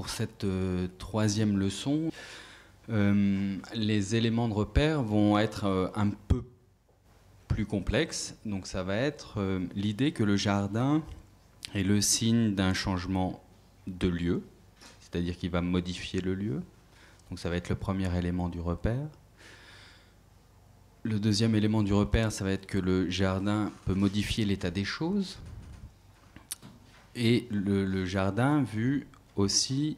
pour cette troisième leçon, les éléments de repère vont être un peu plus complexes. Donc ça va être l'idée que le jardin est le signe d'un changement de lieu, c'est-à-dire qu'il va modifier le lieu. Donc ça va être le premier élément du repère. Le deuxième élément du repère, ça va être que le jardin peut modifier l'état des choses. Et le jardin vu aussi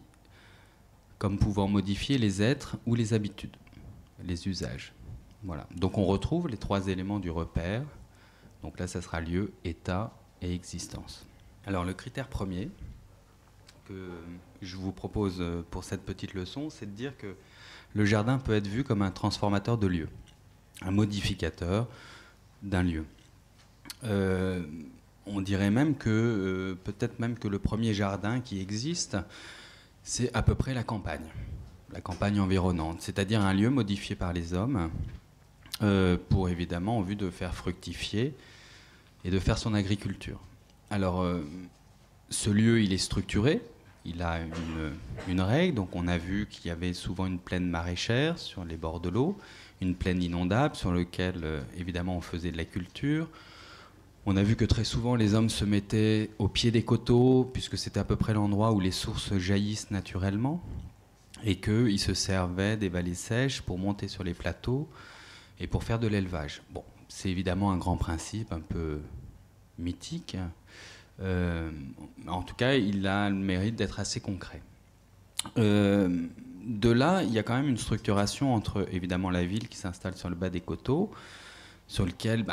comme pouvant modifier les êtres ou les habitudes, les usages. Voilà. Donc on retrouve les trois éléments du repère. Donc là, ça sera lieu, état et existence. Alors le critère premier que je vous propose pour cette petite leçon, c'est de dire que le jardin peut être vu comme un transformateur de lieu, un modificateur d'un lieu. On dirait même que, peut-être même que le premier jardin qui existe, c'est à peu près la campagne environnante, c'est-à-dire un lieu modifié par les hommes pour évidemment en vue de faire fructifier et de faire son agriculture. Alors, ce lieu, il est structuré, il a une règle, donc on a vu qu'il y avait souvent une plaine maraîchère sur les bords de l'eau, une plaine inondable sur laquelle évidemment on faisait de la culture. On a vu que très souvent les hommes se mettaient au pied des coteaux, puisque c'était à peu près l'endroit où les sources jaillissent naturellement, et qu'ils se servaient des vallées sèches pour monter sur les plateaux et pour faire de l'élevage. Bon, c'est évidemment un grand principe, un peu mythique. En tout cas, il a le mérite d'être assez concret. De là, il y a quand même une structuration entre, évidemment, la ville qui s'installe sur le bas des coteaux, sur lequel,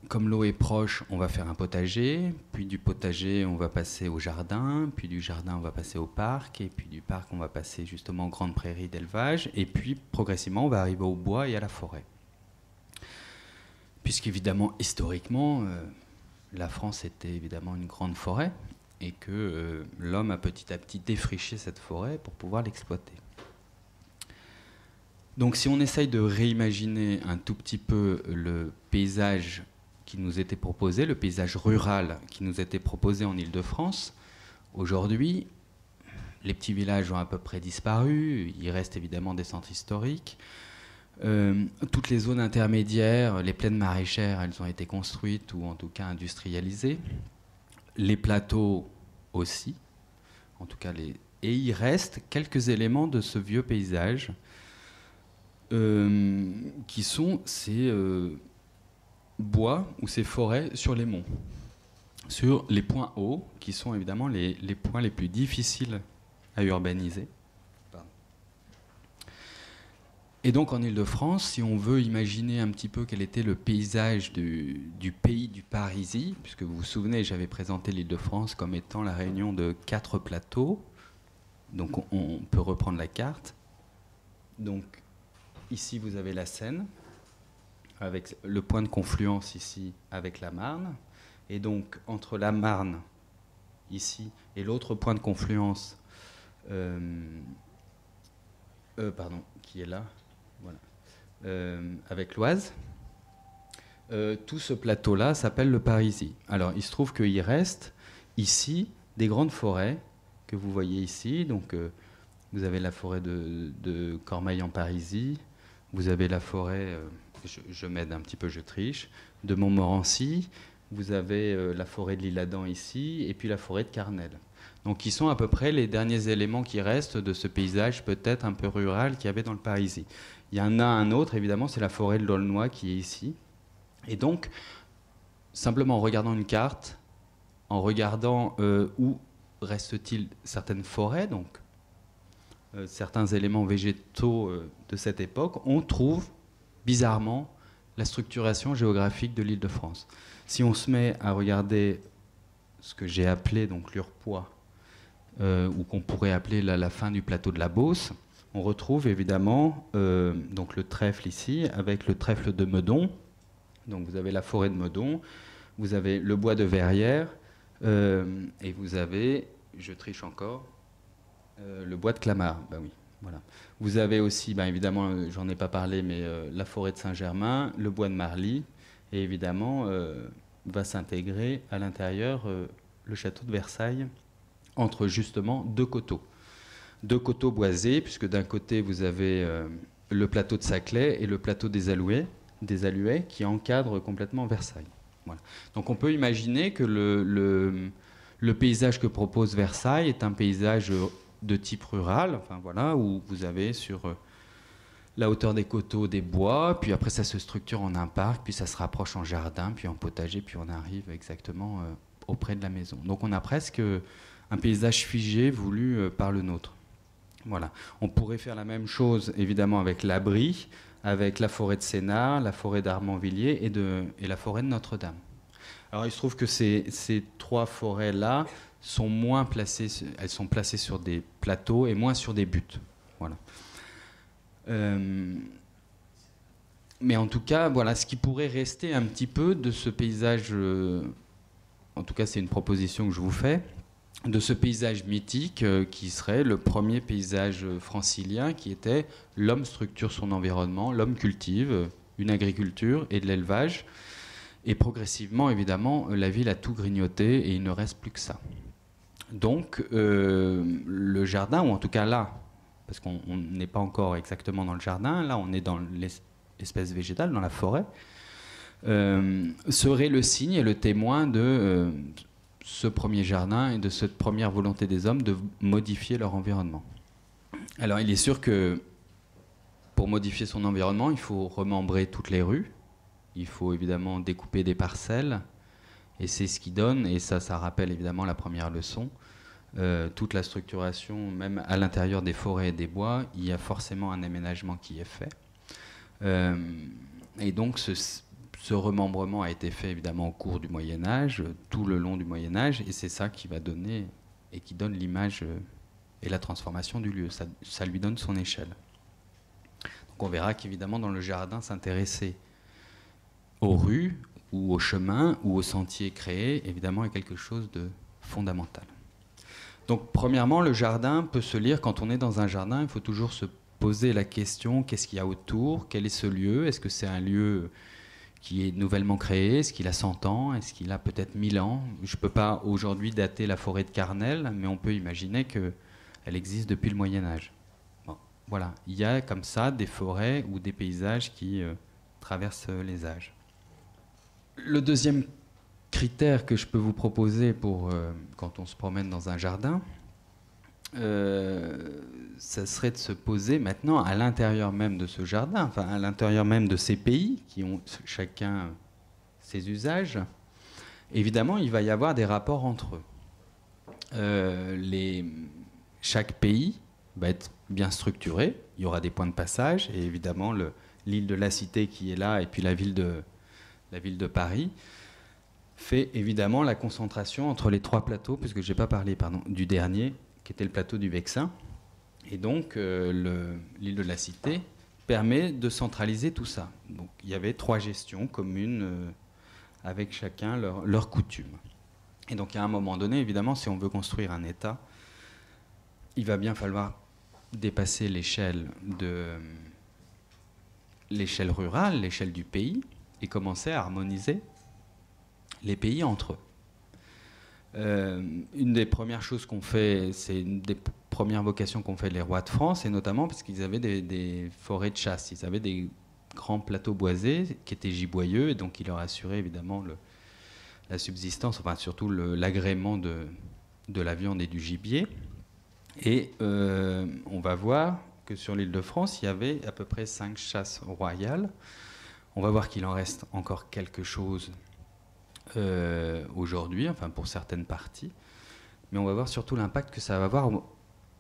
comme l'eau est proche, on va faire un potager, puis du potager, on va passer au jardin, puis du jardin, on va passer au parc, et puis du parc, on va passer justement aux grandes prairies d'élevage, et puis progressivement, on va arriver au bois et à la forêt. Puisqu'évidemment, historiquement, la France était évidemment une grande forêt, et que l'homme a petit à petit défriché cette forêt pour pouvoir l'exploiter. Donc si on essaye de réimaginer un tout petit peu le paysage qui nous était proposé, le paysage rural qui nous était proposé en Île-de-France, aujourd'hui, les petits villages ont à peu près disparu, il reste évidemment des centres historiques. Toutes les zones intermédiaires, les plaines maraîchères, elles ont été construites ou en tout cas industrialisées. Les plateaux aussi, en tout cas et il reste quelques éléments de ce vieux paysage qui sont ces bois ou ces forêts sur les monts, sur les points hauts, qui sont évidemment les points les plus difficiles à urbaniser. Pardon. Et donc en Île-de-France, si on veut imaginer un petit peu quel était le paysage du pays du Parisis, puisque vous vous souvenez, j'avais présenté l'Île-de-France comme étant la réunion de 4 plateaux, donc on peut reprendre la carte. Donc ici vous avez la Seine, avec le point de confluence ici avec la Marne, et donc entre la Marne ici et l'autre point de confluence qui est là, voilà, avec l'Oise, tout ce plateau-là s'appelle le Parisis. Alors il se trouve qu'il reste ici des grandes forêts que vous voyez ici, donc vous avez la forêt de Cormeilles en Parisis, vous avez la forêt, je m'aide un petit peu, je triche, de Montmorency, vous avez la forêt de l'Isle-Adam ici, et puis la forêt de Carnel. Donc qui sont à peu près les derniers éléments qui restent de ce paysage peut-être un peu rural qu'il y avait dans le Parisis. Il y en a un autre, évidemment, c'est la forêt de l'Aulnois qui est ici. Et donc, simplement en regardant une carte, en regardant où reste-t-il certaines forêts, donc certains éléments végétaux de cette époque, on trouve bizarrement la structuration géographique de l'Île-de-France. Si on se met à regarder ce que j'ai appelé donc l'Urpois, ou qu'on pourrait appeler la fin du plateau de la Beauce, on retrouve évidemment donc le trèfle ici, avec le trèfle de Meudon. Donc vous avez la forêt de Meudon, vous avez le bois de Verrières, et vous avez, je triche encore, le bois de Clamart. Ben oui, voilà. Vous avez aussi, ben évidemment, j'en ai pas parlé, mais la forêt de Saint-Germain, le bois de Marly, et évidemment va s'intégrer à l'intérieur le château de Versailles, entre justement deux coteaux. deux coteaux boisés, puisque d'un côté vous avez le plateau de Saclay et le plateau des Alluets qui encadrent complètement Versailles. Voilà. Donc on peut imaginer que le paysage que propose Versailles est un paysage de type rural, enfin, voilà, où vous avez sur la hauteur des coteaux des bois, puis après ça se structure en un parc, puis ça se rapproche en jardin, puis en potager, puis on arrive exactement auprès de la maison. Donc on a presque un paysage figé voulu par le nôtre. Voilà. On pourrait faire la même chose évidemment avec l'Abri, avec la forêt de Sénart, la forêt d'Armanvilliers et la forêt de Notre-Dame. Alors il se trouve que ces trois forêts-là sont moins placées, elles sont placées sur des plateaux et moins sur des buttes. Voilà. Mais en tout cas, voilà, ce qui pourrait rester un petit peu de ce paysage, en tout cas c'est une proposition que je vous fais, de ce paysage mythique qui serait le premier paysage francilien qui était l'homme structure son environnement, l'homme cultive une agriculture et de l'élevage. Et progressivement, évidemment, la ville a tout grignoté et il ne reste plus que ça. Donc, le jardin, ou en tout cas là, parce qu'on n'est pas encore exactement dans le jardin, là on est dans l'espèce végétale, dans la forêt, serait le signe et le témoin de ce premier jardin et de cette première volonté des hommes de modifier leur environnement. Alors il est sûr que pour modifier son environnement, il faut remembrer toutes les rues, il faut évidemment découper des parcelles, et c'est ce qui donne, et ça rappelle évidemment la première leçon, toute la structuration, même à l'intérieur des forêts et des bois, il y a forcément un aménagement qui est fait. Et donc ce remembrement a été fait évidemment au cours du Moyen-Âge, tout le long du Moyen-Âge, et c'est ça qui va donner et qui donne l'image et la transformation du lieu. Ça lui donne son échelle. Donc on verra qu'évidemment dans le jardin, s'intéresser aux rues ou aux chemins ou aux sentiers créés, évidemment, est quelque chose de fondamental. Donc premièrement, le jardin peut se lire, quand on est dans un jardin, il faut toujours se poser la question, qu'est-ce qu'il y a autour, quel est ce lieu, est-ce que c'est un lieu qui est nouvellement créé, est-ce qu'il a 100 ans, est-ce qu'il a peut-être 1000 ans. Je ne peux pas aujourd'hui dater la forêt de Carnel, mais on peut imaginer qu'elle existe depuis le Moyen-Âge. Bon, voilà, il y a comme ça des forêts ou des paysages qui traversent les âges. Le deuxième critère que je peux vous proposer pour quand on se promène dans un jardin, ça serait de se poser maintenant à l'intérieur même de ce jardin, enfin à l'intérieur même de ces pays qui ont chacun ses usages. Évidemment, il va y avoir des rapports entre eux. Chaque pays va être bien structuré, il y aura des points de passage, et évidemment l'île de la Cité qui est là, et puis la ville de Paris, fait évidemment la concentration entre les trois plateaux, puisque je n'ai pas parlé du dernier, qui était le plateau du Vexin. Et donc, l'île de la Cité permet de centraliser tout ça. Donc, il y avait trois gestions communes avec chacun leurs coutumes. Et donc, à un moment donné, évidemment, si on veut construire un État, il va bien falloir dépasser l'échelle rurale, l'échelle du pays, et commencer à harmoniser les pays entre eux. Une des premières choses qu'on fait, c'est une des premières vocations qu'ont fait les rois de France, et notamment parce qu'ils avaient des forêts de chasse, ils avaient des grands plateaux boisés qui étaient giboyeux, et donc ils leur assuraient évidemment la subsistance, enfin surtout l'agrément de la viande et du gibier. Et on va voir que sur l'île de France, il y avait à peu près 5 chasses royales. On va voir qu'il en reste encore quelque chose aujourd'hui, enfin pour certaines parties, mais on va voir surtout l'impact que ça va avoir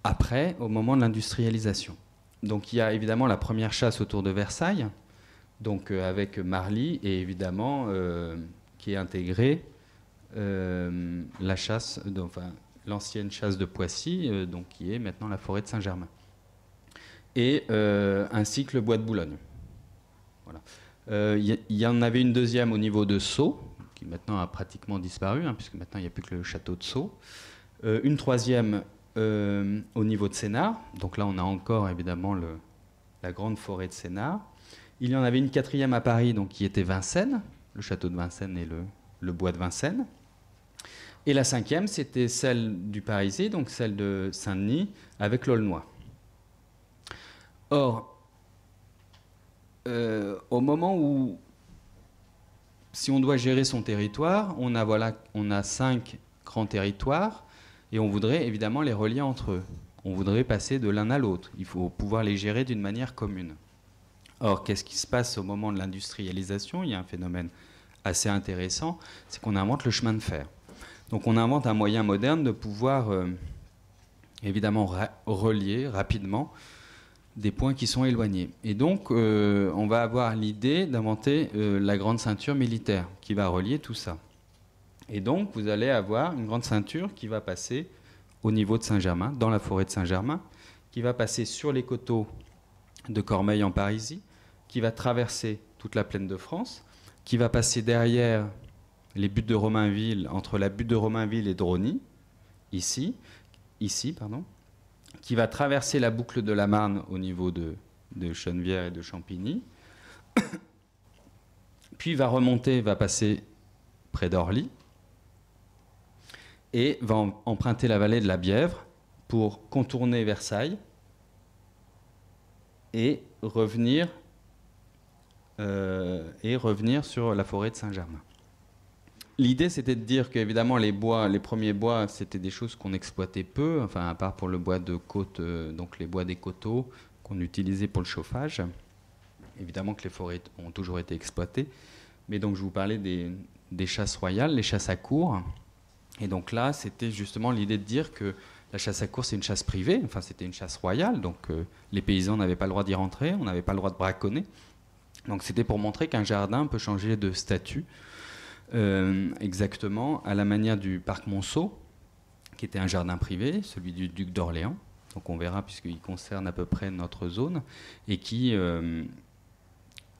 après, au moment de l'industrialisation. Donc il y a évidemment la première chasse autour de Versailles, donc avec Marly, et évidemment qui est intégrée la chasse, enfin l'ancienne chasse de Poissy, donc qui est maintenant la forêt de Saint-Germain, et ainsi que le bois de Boulogne. Voilà. Il y en avait une deuxième au niveau de Sceaux, qui maintenant a pratiquement disparu, puisque maintenant il n'y a plus que le château de Sceaux. Une troisième au niveau de Sénart, donc là on a encore évidemment la grande forêt de Sénart. Il y en avait une quatrième à Paris, donc qui était Vincennes, le château de Vincennes et le bois de Vincennes. Et la cinquième, c'était celle du Parisis, donc celle de Saint-Denis, avec l'Aulnoy. Or, au moment où, si on doit gérer son territoire, on a 5 grands territoires, et on voudrait évidemment les relier entre eux. On voudrait passer de l'un à l'autre. Il faut pouvoir les gérer d'une manière commune. Or, qu'est-ce qui se passe au moment de l'industrialisation? Il y a un phénomène assez intéressant, c'est qu'on invente le chemin de fer. Donc on invente un moyen moderne de pouvoir évidemment relier rapidement des points qui sont éloignés. Et donc on va avoir l'idée d'inventer la grande ceinture militaire qui va relier tout ça. Et donc vous allez avoir une grande ceinture qui va passer au niveau de Saint-Germain, dans la forêt de Saint-Germain, qui va passer sur les coteaux de Cormeilles en Parisis, qui va traverser toute la plaine de France, qui va passer derrière les buttes de Romainville, entre la butte de Romainville et Drony, ici, qui va traverser la boucle de la Marne au niveau de Chenevière et de Champigny, puis va remonter, va passer près d'Orly, et va emprunter la vallée de la Bièvre pour contourner Versailles et revenir sur la forêt de Saint-Germain. L'idée, c'était de dire qu'évidemment, les premiers bois, c'était des choses qu'on exploitait peu, enfin, à part pour le bois de côte, donc les bois des coteaux qu'on utilisait pour le chauffage. Évidemment que les forêts ont toujours été exploitées. Mais donc, je vous parlais des chasses royales, les chasses à courre. Et donc là, c'était justement l'idée de dire que la chasse à courre, c'est une chasse privée, enfin, c'était une chasse royale. Donc, les paysans n'avaient pas le droit d'y rentrer, on n'avait pas le droit de braconner. Donc, c'était pour montrer qu'un jardin peut changer de statut. Exactement à la manière du parc Monceau, qui était un jardin privé, celui du duc d'Orléans. Donc on verra puisqu'il concerne à peu près notre zone et qui,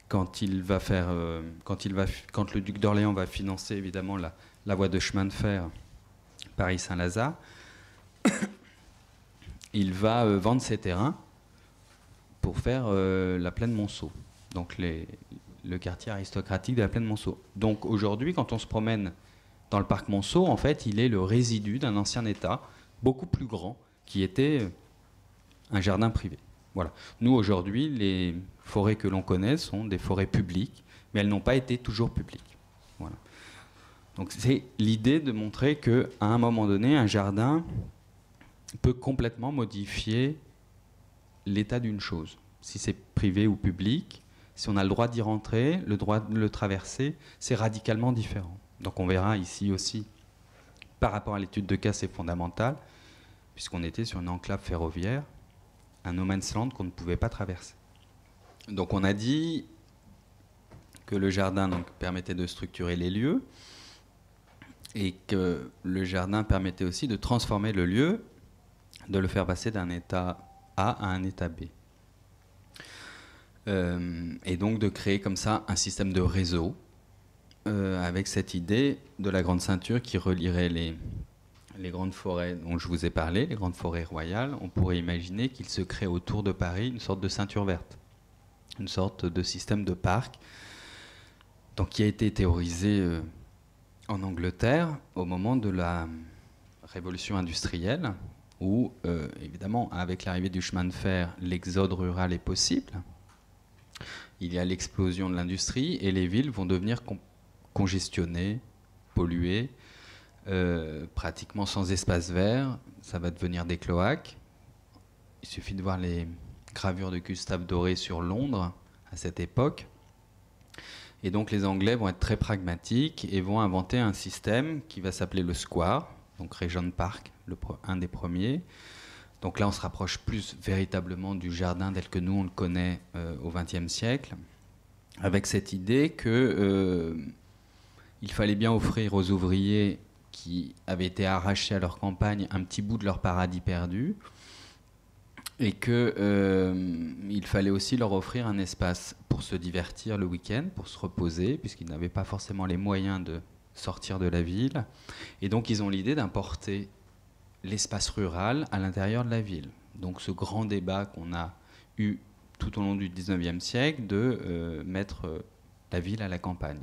quand le duc d'Orléans va financer évidemment la voie de chemin de fer Paris-Saint-Lazare, il va vendre ses terrains pour faire la plaine Monceau. Donc le quartier aristocratique de la plaine Monceau. Donc aujourd'hui, quand on se promène dans le parc Monceau, en fait, il est le résidu d'un ancien État, beaucoup plus grand, qui était un jardin privé. Voilà. Nous, aujourd'hui, les forêts que l'on connaît sont des forêts publiques, mais elles n'ont pas été toujours publiques. Voilà. Donc c'est l'idée de montrer qu'à un moment donné, un jardin peut complètement modifier l'état d'une chose. Si c'est privé ou public, si on a le droit d'y rentrer, le droit de le traverser, c'est radicalement différent. Donc on verra ici aussi, par rapport à l'étude de cas, c'est fondamental, puisqu'on était sur une enclave ferroviaire, un no man's land qu'on ne pouvait pas traverser. Donc on a dit que le jardin donc, permettait de structurer les lieux, et que le jardin permettait aussi de transformer le lieu, de le faire passer d'un état A à un état B. Et donc de créer comme ça un système de réseau avec cette idée de la grande ceinture qui relierait les grandes forêts dont je vous ai parlé, les grandes forêts royales. On pourrait imaginer qu'il se crée autour de Paris une sorte de ceinture verte, une sorte de système de parc donc, qui a été théorisé en Angleterre au moment de la révolution industrielle où évidemment avec l'arrivée du chemin de fer l'exode rural est possible. Il y a l'explosion de l'industrie et les villes vont devenir congestionnées, polluées, pratiquement sans espace vert. Ça va devenir des cloaques. Il suffit de voir les gravures de Gustave Doré sur Londres à cette époque. Et donc les Anglais vont être très pragmatiques et vont inventer un système qui va s'appeler le square, donc Regent Park, un des premiers. Donc là, on se rapproche plus véritablement du jardin tel que nous, on le connaît au XXe siècle, avec cette idée qu'il fallait bien offrir aux ouvriers qui avaient été arrachés à leur campagne un petit bout de leur paradis perdu, et qu'il fallait aussi leur offrir un espace pour se divertir le week-end, pour se reposer, puisqu'ils n'avaient pas forcément les moyens de sortir de la ville. Et donc, ils ont l'idée d'importer l'espace rural à l'intérieur de la ville. Donc ce grand débat qu'on a eu tout au long du XIXe siècle de mettre la ville à la campagne.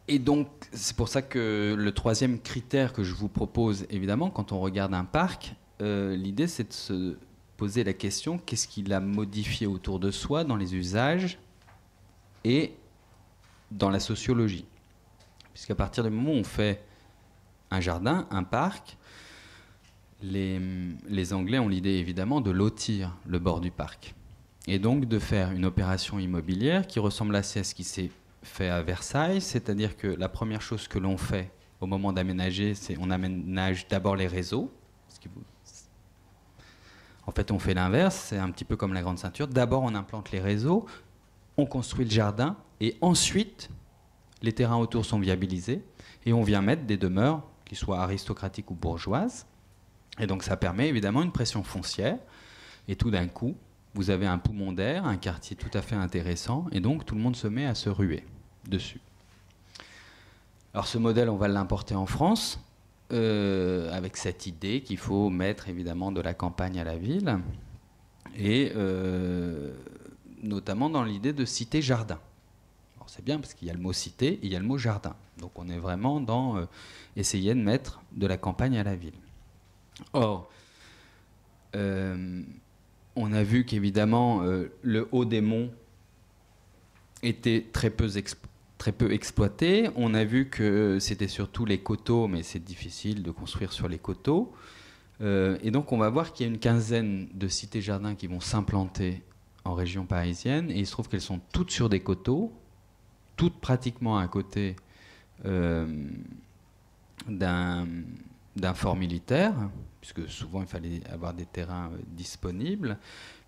Et donc, c'est pour ça que le troisième critère que je vous propose, évidemment, quand on regarde un parc, l'idée c'est de se poser la question, qu'est-ce qu'il a modifié autour de soi dans les usages et dans la sociologie. Puisqu'à partir du moment où on fait un jardin, un parc, les Anglais ont l'idée évidemment de lotir le bord du parc. Et donc de faire une opération immobilière qui ressemble assez à ce qui s'est fait à Versailles, c'est-à-dire que la première chose que l'on fait au moment d'aménager, c'est on aménage d'abord les réseaux. En fait, on fait l'inverse, c'est un petit peu comme la grande ceinture. D'abord, on implante les réseaux, on construit le jardin, et ensuite, les terrains autour sont viabilisés, et on vient mettre des demeures, qui soient aristocratiques ou bourgeoises. Et donc, ça permet évidemment une pression foncière, et tout d'un coup, vous avez un poumon d'air, un quartier tout à fait intéressant, et donc tout le monde se met à se ruer dessus. Alors ce modèle, on va l'importer en France, avec cette idée qu'il faut mettre évidemment de la campagne à la ville, et notamment dans l'idée de cité-jardin. Alors c'est bien parce qu'il y a le mot cité et il y a le mot jardin. Donc on est vraiment dans essayer de mettre de la campagne à la ville. Or, on a vu qu'évidemment le haut des monts était très peu exploité. On a vu que c'était surtout les coteaux, mais c'est difficile de construire sur les coteaux. Et donc on va voir qu'il y a une quinzaine de cités-jardins qui vont s'implanter en région parisienne. Et il se trouve qu'elles sont toutes sur des coteaux, toutes pratiquement à côté d'un fort militaire, puisque souvent il fallait avoir des terrains disponibles,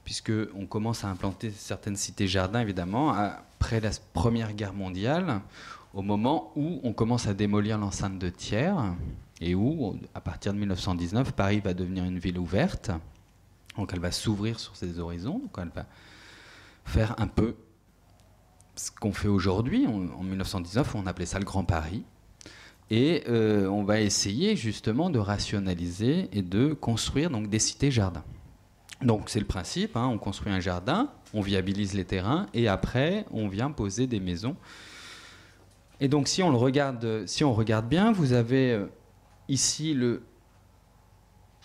puisqu'on commence à implanter certaines cités-jardins, évidemment, après la Première Guerre mondiale, au moment où on commence à démolir l'enceinte de Thiers, et où, à partir de 1919, Paris va devenir une ville ouverte. Donc elle va s'ouvrir sur ses horizons, donc elle va faire un peu ce qu'on fait aujourd'hui. En 1919, on appelait ça le Grand Paris. Et on va essayer justement de rationaliser et de construire donc des cités-jardins. Donc c'est le principe, hein, on construit un jardin, on viabilise les terrains et après on vient poser des maisons. Et donc si on regarde bien, vous avez ici le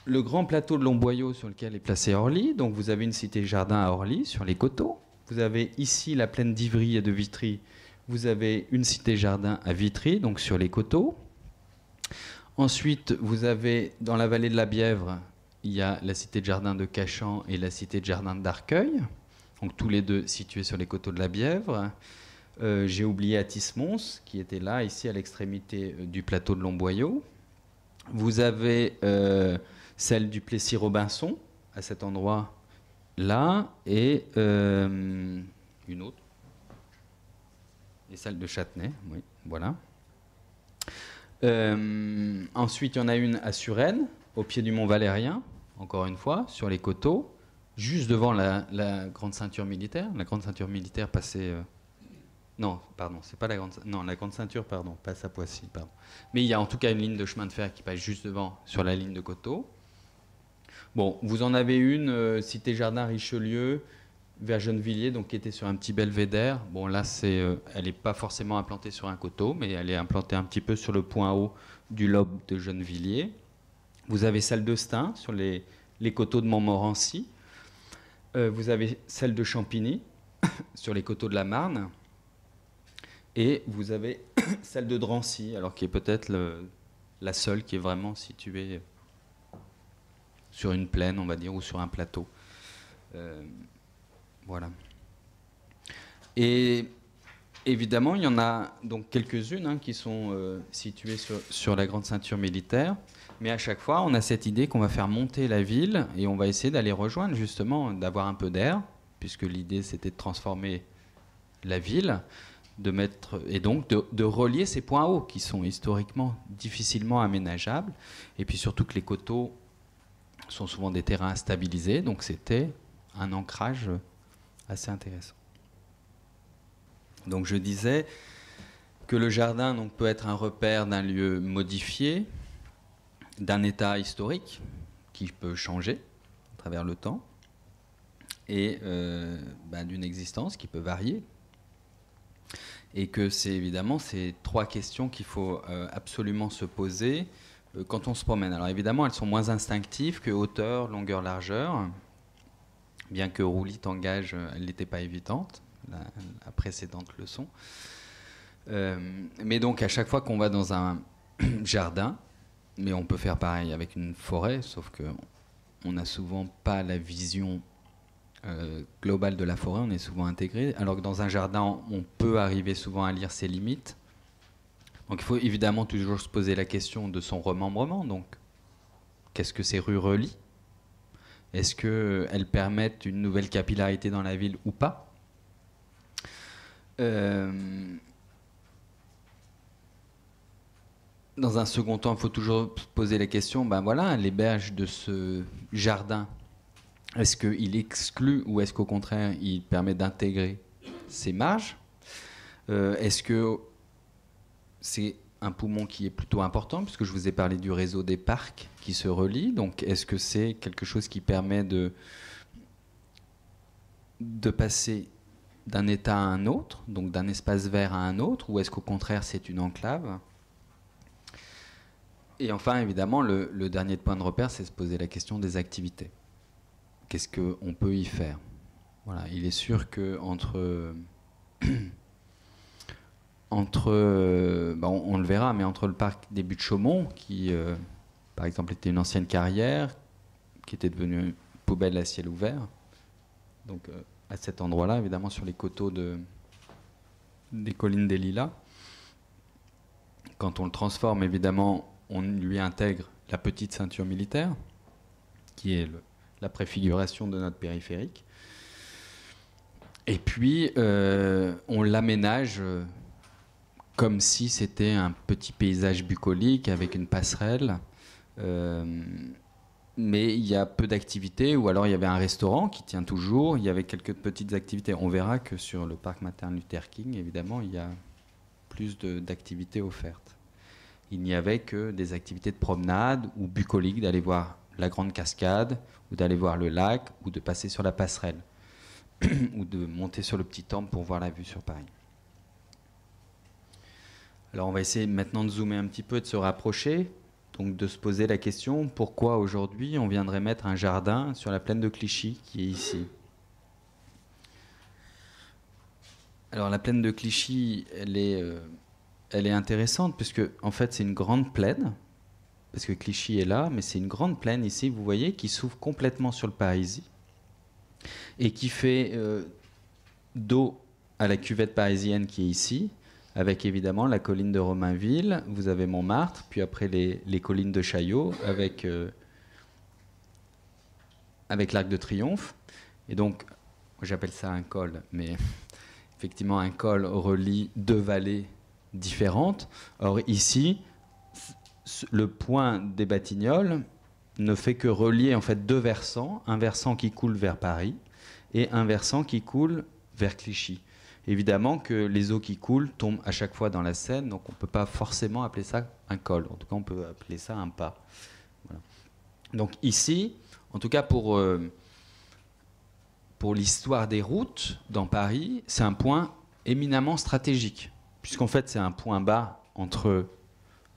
grand plateau de Longboyau sur lequel est placé Orly. Donc vous avez une cité-jardin à Orly sur les coteaux. Vous avez ici la plaine d'Ivry et de Vitry. Vous avez une cité-jardin à Vitry, donc sur les coteaux. Ensuite, vous avez dans la vallée de la Bièvre, il y a la cité de jardin de Cachan et la cité de jardin d'Arcueil, donc tous les deux situés sur les coteaux de la Bièvre. J'ai oublié Athis-Mons, qui était là, ici, à l'extrémité du plateau de Longboyau. Vous avez celle du Plessis-Robinson, à cet endroit-là, et une autre. Et celle de Châtenay, oui, voilà. Ensuite, il y en a une à Suresnes, au pied du Mont Valérien, encore une fois, sur les coteaux, juste devant la grande ceinture militaire. La grande ceinture militaire passait... non, pardon, c'est pas la grande... Non, la grande ceinture, pardon, passe à Poissy, pardon. Mais il y a en tout cas une ligne de chemin de fer qui passe juste devant, sur la ligne de coteaux. Bon, vous en avez une, Cité-Jardin Richelieu, vers Gennevilliers, donc qui était sur un petit belvédère. Bon, là, elle n'est pas forcément implantée sur un coteau, mais elle est implantée un petit peu sur le point haut du lobe de Gennevilliers. Vous avez celle de Stein, sur les coteaux de Montmorency. Vous avez celle de Champigny, sur les coteaux de la Marne. Et vous avez celle de Drancy, alors qui est peut-être la seule qui est vraiment située sur une plaine, on va dire, ou sur un plateau. Voilà. Et évidemment, il y en a donc quelques-unes qui sont situées sur la grande ceinture militaire. Mais à chaque fois, on a cette idée qu'on va faire monter la ville et on va essayer d'aller rejoindre, justement, d'avoir un peu d'air, puisque l'idée, c'était de transformer la ville, et donc de relier ces points hauts qui sont historiquement difficilement aménageables. Et puis surtout que les coteaux sont souvent des terrains instabilisés, donc c'était un ancrage assez intéressant. Donc je disais que le jardin donc, peut être un repère d'un lieu modifié, d'un état historique qui peut changer à travers le temps, et d'une existence qui peut varier. Et que c'est évidemment ces trois questions qu'il faut absolument se poser quand on se promène. Alors évidemment, elles sont moins instinctives que hauteur, longueur, largeur, bien que Roulis t'engage, elle n'était pas évidente, la précédente leçon. Mais donc à chaque fois qu'on va dans un jardin, mais on peut faire pareil avec une forêt, sauf qu'on n'a souvent pas la vision globale de la forêt, on est souvent intégré, alors que dans un jardin, on peut arriver souvent à lire ses limites. Donc il faut évidemment toujours se poser la question de son remembrement. Donc, qu'est-ce que ces rues relient? Est-ce qu'elles permettent une nouvelle capillarité dans la ville ou pas? Dans un second temps, il faut toujours se poser la question, ben voilà, les berges de ce jardin, est-ce qu'il exclut ou est-ce qu'au contraire, il permet d'intégrer ces marges? Est-ce que c'est un poumon qui est plutôt important, puisque je vous ai parlé du réseau des parcs qui se relient. Donc, est-ce que c'est quelque chose qui permet de passer d'un état à un autre, donc d'un espace vert à un autre, ou est-ce qu'au contraire, c'est une enclave? Et enfin, évidemment, le dernier point de repère, c'est se poser la question des activités. Qu'est-ce qu'on peut y faire? Voilà, il est sûr qu'entre... on le verra, mais entre le parc des Buttes-Chaumont, qui par exemple était une ancienne carrière, qui était devenue une poubelle à ciel ouvert, donc à cet endroit-là, évidemment sur les coteaux des collines des Lilas, quand on le transforme, évidemment, on lui intègre la petite ceinture militaire, qui est la préfiguration de notre périphérique, et puis on l'aménage comme si c'était un petit paysage bucolique avec une passerelle. Mais il y a peu d'activités, ou alors il y avait un restaurant qui tient toujours, il y avait quelques petites activités. On verra que sur le parc Martin Luther King, évidemment, il y a plus d'activités offertes. Il n'y avait que des activités de promenade ou bucolique, d'aller voir la grande cascade, ou d'aller voir le lac, ou de passer sur la passerelle, ou de monter sur le petit temple pour voir la vue sur Paris. Alors on va essayer maintenant de zoomer un petit peu et de se rapprocher, donc de se poser la question, pourquoi aujourd'hui on viendrait mettre un jardin sur la plaine de Clichy qui est ici? Alors la plaine de Clichy, elle est intéressante puisque en fait c'est une grande plaine, parce que Clichy est là, mais c'est une grande plaine ici, vous voyez, qui s'ouvre complètement sur le Parisis et qui fait dos à la cuvette parisienne qui est ici, avec évidemment la colline de Romainville, vous avez Montmartre, puis après les collines de Chaillot, avec l'Arc de Triomphe. Et donc, j'appelle ça un col, mais effectivement, un col relie deux vallées différentes. Or, ici, le point des Batignolles ne fait que relier en fait deux versants, un versant qui coule vers Paris et un versant qui coule vers Clichy. Évidemment que les eaux qui coulent tombent à chaque fois dans la Seine, donc on ne peut pas forcément appeler ça un col. En tout cas, on peut appeler ça un pas. Voilà. Donc ici, en tout cas pour l'histoire des routes dans Paris, c'est un point éminemment stratégique, puisqu'en fait c'est un point bas entre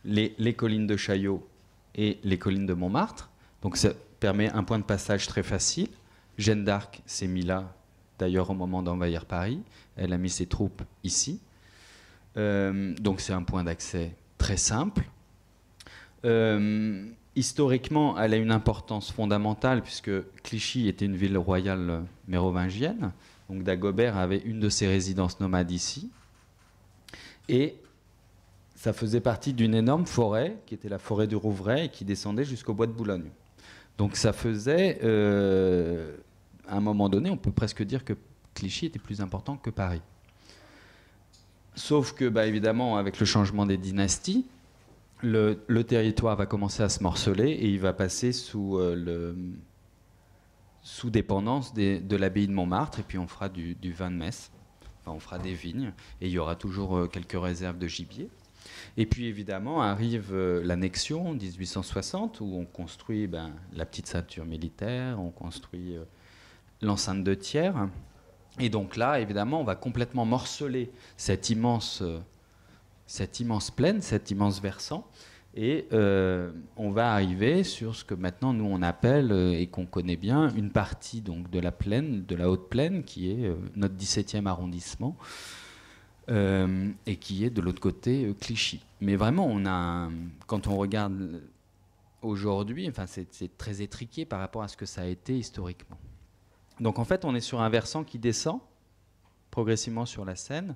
les collines de Chaillot et les collines de Montmartre. Donc ça permet un point de passage très facile. Jeanne d'Arc s'est mise là, d'ailleurs au moment d'envahir Paris. Elle a mis ses troupes ici. Donc c'est un point d'accès très simple. Historiquement, elle a une importance fondamentale puisque Clichy était une ville royale mérovingienne. Donc Dagobert avait une de ses résidences nomades ici. Et ça faisait partie d'une énorme forêt qui était la forêt du Rouvray et qui descendait jusqu'au bois de Boulogne. Donc ça faisait, à un moment donné, on peut presque dire que Clichy était plus important que Paris. Sauf que, évidemment, avec le changement des dynasties, le territoire va commencer à se morceler et il va passer sous dépendance de l'abbaye de Montmartre, et puis on fera du vin de Metz, enfin on fera des vignes, et il y aura toujours quelques réserves de gibier. Et puis évidemment arrive l'annexion en 1860, où on construit la petite ceinture militaire, on construit l'enceinte de Thiers, Et donc là, évidemment, on va complètement morceler cette immense plaine, cet immense versant, et on va arriver sur ce que maintenant nous on appelle, et qu'on connaît bien, une partie donc, de la plaine, de la haute plaine, qui est notre 17e arrondissement, et qui est de l'autre côté Clichy. Mais vraiment, quand on regarde aujourd'hui, enfin, c'est très étriqué par rapport à ce que ça a été historiquement. Donc en fait, on est sur un versant qui descend progressivement sur la Seine.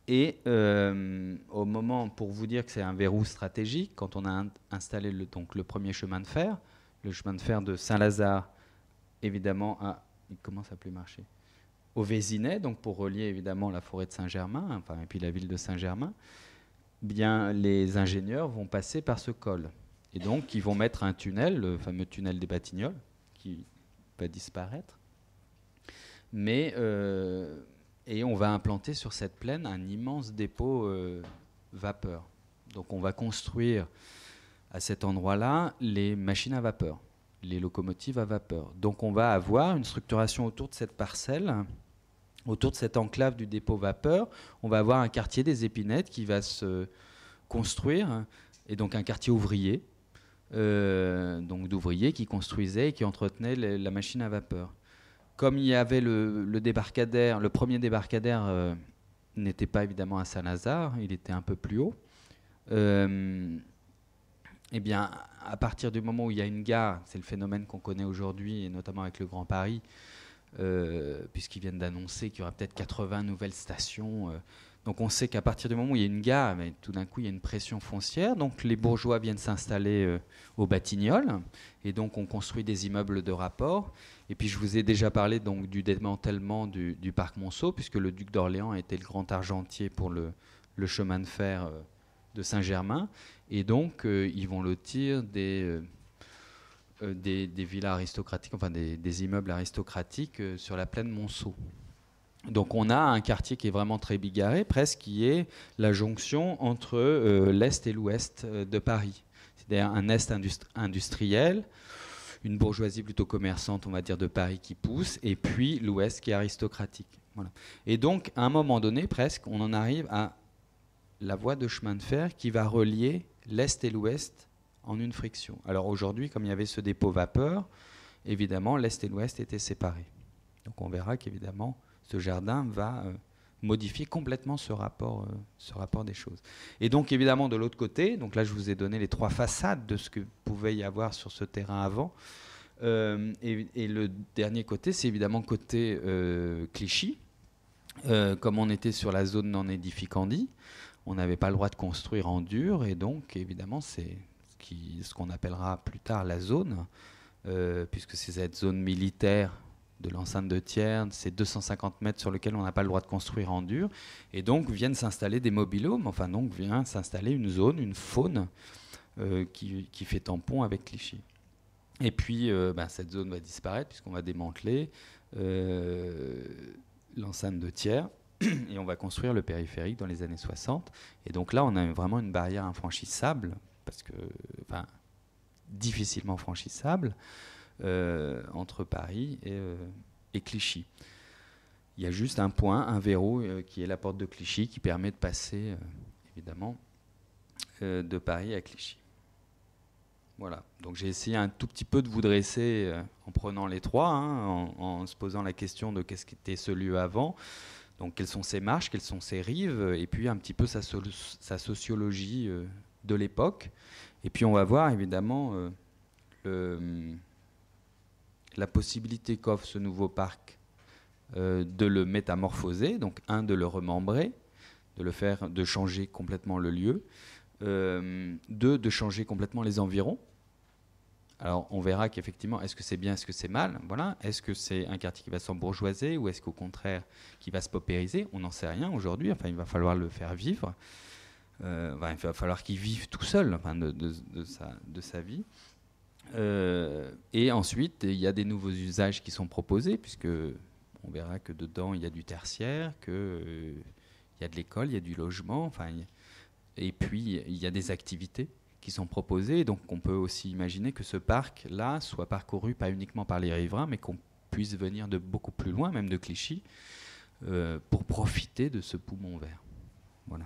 Et au moment, pour vous dire que c'est un verrou stratégique, quand on a installé donc le premier chemin de fer, le chemin de fer de Saint-Lazare, évidemment, il commence à plus marcher, au Vésinet, donc pour relier évidemment la forêt de Saint-Germain, enfin, et puis la ville de Saint-Germain, bien les ingénieurs vont passer par ce col. Et donc ils vont mettre un tunnel, le fameux tunnel des Batignolles, qui va disparaître. Mais et on va implanter sur cette plaine un immense dépôt vapeur. Donc on va construire à cet endroit-là les machines à vapeur, les locomotives à vapeur. Donc on va avoir une structuration autour de cette parcelle, autour de cette enclave du dépôt vapeur. On va avoir un quartier des Épinettes qui va se construire, et donc un quartier ouvrier, donc d'ouvriers qui construisaient et qui entretenaient la machine à vapeur. Comme il y avait le débarcadère, le premier débarcadère n'était pas évidemment à Saint-Lazare, il était un peu plus haut. Eh bien, à partir du moment où il y a une gare, c'est le phénomène qu'on connaît aujourd'hui, et notamment avec le Grand Paris, puisqu'ils viennent d'annoncer qu'il y aura peut-être 80 nouvelles stations. Donc on sait qu'à partir du moment où il y a une gare, mais tout d'un coup il y a une pression foncière. Donc les bourgeois viennent s'installer aux Batignolles, et donc on construit des immeubles de rapport. Et puis je vous ai déjà parlé donc du démantèlement du parc Monceau, puisque le duc d'Orléans a été le grand argentier pour le chemin de fer de Saint-Germain. Et donc ils vont lotir des villas aristocratiques, enfin des immeubles aristocratiques sur la plaine Monceau. Donc on a un quartier qui est vraiment très bigarré, presque, qui est la jonction entre l'Est et l'Ouest de Paris. C'est-à-dire un Est industriel, une bourgeoisie plutôt commerçante, on va dire, de Paris qui pousse, et puis l'Ouest qui est aristocratique. Voilà. Et donc, à un moment donné, presque, on en arrive à la voie de chemin de fer qui va relier l'Est et l'Ouest en une friction. Alors aujourd'hui, comme il y avait ce dépôt vapeur, évidemment, l'Est et l'Ouest étaient séparés. Donc on verra qu'évidemment, ce jardin va modifier complètement ce rapport des choses. Et donc évidemment de l'autre côté, donc là je vous ai donné les trois façades de ce que pouvait y avoir sur ce terrain avant. Et le dernier côté, c'est évidemment côté Clichy. Comme on était sur la zone non édificandi, on n'avait pas le droit de construire en dur, et donc évidemment c'est ce qu'on appellera plus tard la zone, puisque c'est cette zone militaire de l'enceinte de Thiers, c'est 250 mètres sur lequel on n'a pas le droit de construire en dur, et donc viennent s'installer des mobilhomes, enfin donc vient s'installer une zone, une faune qui fait tampon avec Clichy. Et puis cette zone va disparaître puisqu'on va démanteler l'enceinte de Thiers, et on va construire le périphérique dans les années 60. Et donc là, on a vraiment une barrière infranchissable, parce que, difficilement franchissable, entre Paris et Clichy. Il y a juste un point, un verrou, qui est la porte de Clichy, qui permet de passer, évidemment, de Paris à Clichy. Voilà. Donc j'ai essayé un tout petit peu de vous dresser, en prenant les trois, en se posant la question de qu'est-ce qu'était ce lieu avant. Donc quelles sont ses marches, quelles sont ses rives, et puis un petit peu sa sociologie de l'époque. Et puis on va voir évidemment la possibilité qu'offre ce nouveau parc de le métamorphoser, donc de le remembrer, de changer complètement le lieu, de changer complètement les environs. Alors on verra qu'effectivement, est-ce que c'est bien, est-ce que c'est mal, voilà. Est-ce que c'est un quartier qui va s'embourgeoiser, ou est-ce qu'au contraire qui va se paupériser? On n'en sait rien aujourd'hui, enfin il va falloir le faire vivre, il va falloir qu'il vive tout seul, enfin, de sa vie. Et ensuite il y a des nouveaux usages qui sont proposés, puisque on verra que dedans il y a du tertiaire, qu'il y a de l'école, il y a du logement, enfin, et puis il y a des activités qui sont proposées. Donc on peut aussi imaginer que ce parc-là soit parcouru pas uniquement par les riverains, mais qu'on puissent venir de beaucoup plus loin, même de Clichy, pour profiter de ce poumon vert. Voilà.